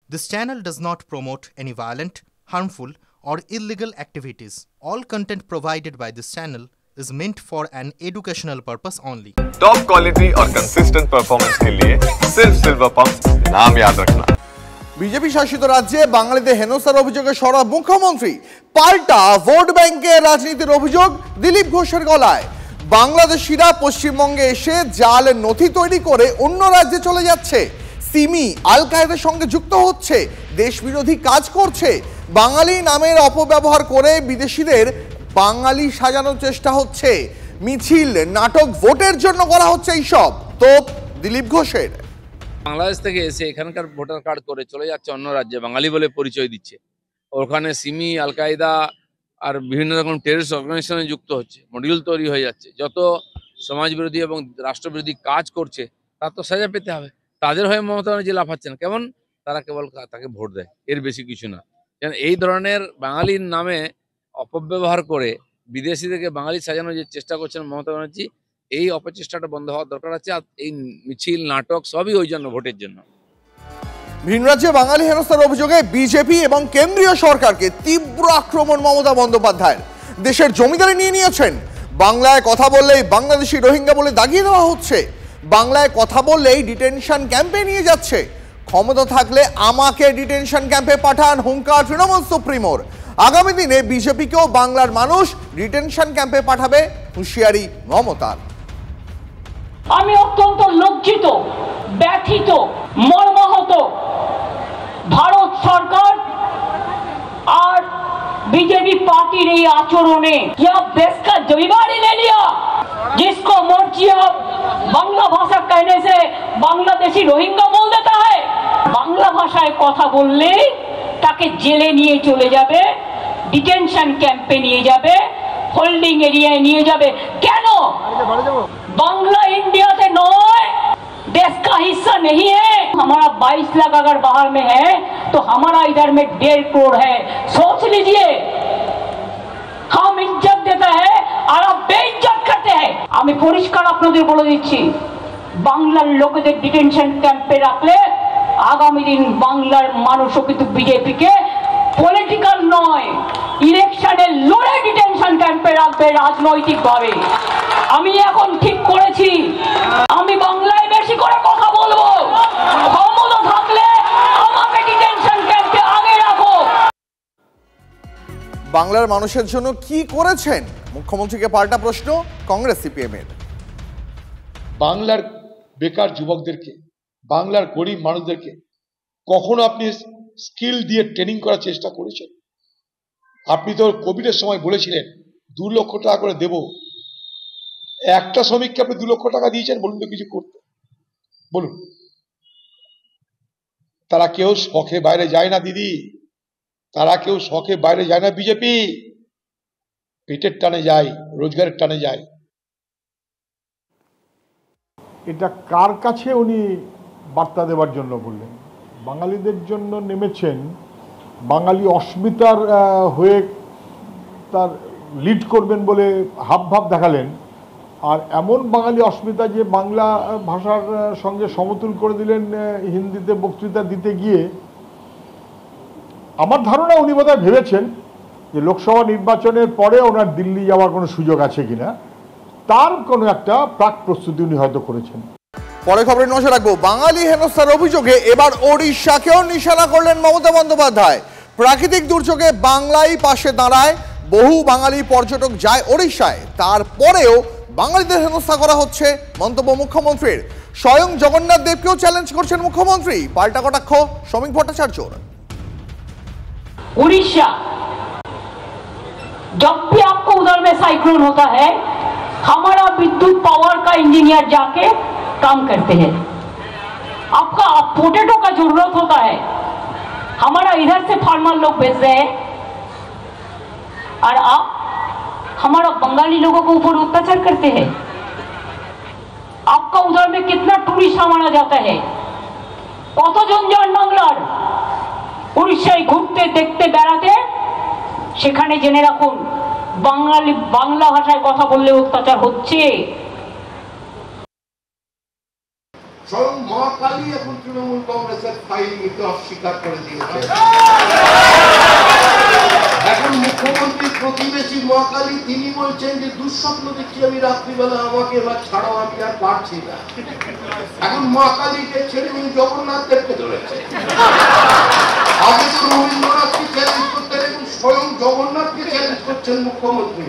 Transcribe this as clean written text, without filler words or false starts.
This channel does not promote any violent, harmful, or illegal activities. All content provided by this channel is meant for an educational purpose only. Top quality और consistent performance के लिए सिर्फ silver pump नाम याद रखना। BJP শাসিত রাজ্যে বাঙালিদের হেনস্থার অভিযোগে সরব মুখ্যমন্ত্রী, পাল্টা ভোট ব্যাংকের রাজনীতির অভিযোগ দিলীপ ঘোষের গলায়। বাংলাদেশিরা পশ্চিমবঙ্গে এসে জাল নথি তৈরি করে অন্য রাজ্যে চলে যাচ্ছে, সিমি আল কায়েদার সঙ্গে যুক্ত হচ্ছে, দেশবিরোধী কাজ করছে, বাঙালি নামের অপব্যবহার করে বিদেশিদের বাঙালি সাজানোর চেষ্টা হচ্ছে, মিছিল নাটক ভোটের জন্য করা হচ্ছে। এইসব তো দিলীপ ঘোষের। বাংলাদেশ থেকে এসে এখানকার ভোটার কার্ড করে চলে যাচ্ছে অন্য রাজ্যে, বাঙালি বলে পরিচয় দিচ্ছে, ওখানে সিমি আল কায়দা আর বিভিন্ন রকম টেররিস্ট অর্গানাইজেশনে যুক্ত হচ্ছে, মডিউল তৈরি হয়ে যাচ্ছে। যত সমাজবিরোধী এবং রাষ্ট্রবিরোধী কাজ করছে তার তো সাজা পেতে হবে। তাদের হয়ে মমতা ব্যানার্জি লাফাচ্ছেন কেমন? তারা কেবল তাকে ভোট দেয়, এর বেশি কিছু না। এই ধরনের বাঙালির নামে অপব্যবহার করে বিদেশিদেরকে বাঙালি সাজানোর যে চেষ্টা করছেন মমতা ব্যানার্জি, এই অপচেষ্টাটা বন্ধ হওয়ার দরকার আছে। আর এই মিছিল নাটক সবই ওই জন্য, ভোটের জন্য। ভিন রাজ্যে বাঙালি হেনস্থার অভিযোগে বিজেপি এবং কেন্দ্রীয় সরকারকে তীব্র আক্রমণ মমতা বন্দ্যোপাধ্যায়ের। দেশের জমিদারি নিয়ে নিয়েছেন, বাংলায় কথা বললেই বাংলাদেশি রোহিঙ্গা বলে দাগিয়ে দেওয়া হচ্ছে, বাংলায় কথা বললেই ডিটেনশন ক্যাম্পে নিয়ে যাচ্ছে, ক্ষমতা থাকলে আমাকে ডিটেনশন ক্যাম্পে পাঠান হুঙ্কার তৃণমূল সুপ্রিমোর। আগামী দিনে বিজেপিকেও বাংলার মানুষ ডিটেনশন ক্যাম্পে পাঠাবে, হুঁশিয়ারি মমতার। আমি অত্যন্ত লজ্জিত, ব্যথিত, মর্মাহত। ভারত সরকার আর बीजेपी पार्टी ने ये आचरणे यह देश का जिम्मेदारी ले लिया, जिसको मोर्ची बांग्ला भाषा कहने से बांग्लादेशी रोहिंगा बोल देता है। बांग्ला भाषाয় কথা বললে তাকে জেলে নিয়ে চলে যাবে, ডিটেনশন ক্যাম্পে নিয়ে যাবে, होल्डिंग एरिया নিয়ে যাবে। কেন? बांग्ला इंडिया से नॉय, देश का हिस्सा नहीं है। हमारा 22 लाख अगर बाहर में है तो हमारा इधर में 1.5 करोड़ है। सोच लीजिए, हम इज्जत देते हैं और आप बेइज्जत करते हैं। আমি পরিষ্কার আপনাদের বলে দিচ্ছি, বাংলার লোকদের ডিটেনশন ক্যাম্পে রাখলে আগামী দিন বাংলার মানুষও কিন্তু বিজেপিকে পলিটিক্যাল নয়, ইলেকশনে লড়ে ডিটেনশন ক্যাম্পে রাখবে রাজনৈতিকভাবে। আমি এখন ঠিক করেছি, আমি বাংলায় বেশি করে কথা বলবো, ক্ষমতা থাকলে আমাকে ডিটেনশন ক্যাম্পে আগে রাখো। বাংলার মানুষের জন্য কি করেছেন মুখ্যমন্ত্রীকে পাল্টা প্রশ্ন কংগ্রেস সিপিএম এর। বাংলার বেকার যুবকদেরকে, বাংলার গরিব মানুষদেরকে কখনো আপনি স্কিল দিয়ে ট্রেনিং করার চেষ্টা করেছেন? আপনি তো কোভিডের সময় বলেছিলেন 2 লক্ষ টাকা করে দেব, একটা শ্রমিককে আপনি 2 লক্ষ টাকা দিয়েছেন? বলুন তো কিছু করতে, বলুন। তারা কেউ শখে বাইরে যায় না দিদি, তারা কেউ শখে বাইরে যায় না। বিজেপি পেটের টানে যায়, রোজগারের টানে যায়। এটা কার কাছে উনি বার্তা দেওয়ার জন্য বললেন? বাঙালিদের জন্য নেমেছেন, বাঙালি অস্মিতার হয়ে তার লিড করবেন বলে হাবভাব দেখালেন। আর এমন বাঙালি অস্মিতা যে বাংলা ভাষার সঙ্গে সমতুল করে দিলেন হিন্দিতে বক্তৃতা দিতে গিয়ে। আমার ধারণা উনি বোধহয় ভেবেছেন যে লোকসভা নির্বাচনের পরে ওনার দিল্লি যাওয়ার কোনো সুযোগ আছে কিনা, তার কোনো একটা প্রাক প্রস্তুতি উনি হয়তো করেছেন। পরে খবরে নজর রাখবো। বাঙালি হেনস্থার অভিযোগে এবার ওড়িশাকেও নিশানা করলেন মমতা বন্দ্যোপাধ্যায়। প্রাকৃতিক দুর্যোগে বাংলাই পাশে দাঁড়ায়, বহু বাঙালি পর্যটক যায় ওড়িশায়, তারপরেও বাঙালিদের হেনস্থা করা হচ্ছে, মন্তব্য মুখ্যমন্ত্রীর। স্বয়ং জগন্নাথ দেবকেও চ্যালেঞ্জ করছেন মুখ্যমন্ত্রী, পাল্টা কটাক্ষ শ্রমিক ভট্টাচার্যর। उड़ीसा, जब भी आपको उधर में साइक्लोन होता है, हमारा विद्युत पावर का इंजीनियर जाके काम करते हैं। आपका पोटैटो का जरूरत होता है, हमारा इधर से फार्मर लोग भेज रहे हैं, और आप हमारा बंगाली लोगों के ऊपर अत्याचार करते हैं। आपका उधर में कितना टूरिस्ट हमारा जाता है, কতজন যান বাংলার উড়িষ্যায় ঘুরতে দেখতে বেড়াতে, সেখানে জেনে রাখুন বাংলা ভাষায় কথা বললে অত্যাচার হচ্ছে। স্বয়ং মা কালী এখন তৃণমূল কংগ্রেসের ফাইল নিতে অস্বীকার করে দিয়েছে। এখন মুখ্যমন্ত্রীর প্রতিবেশী মহাকালী তিনি বলছেন যে দুঃস্বপ্ন দেখছি আমি রাত্রিবেলা, আমাকে এবার ছাড়াও, আমি আর পারছি না। এখন মহাকালীকে ছেড়ে উনি জগন্নাথ দেবকে ধরেছে। আগে তো রবীন্দ্রনাথকে চ্যালেঞ্জ করতেন, এবং স্বয়ং জগন্নাথকে চ্যালেঞ্জ করছেন মুখ্যমন্ত্রী।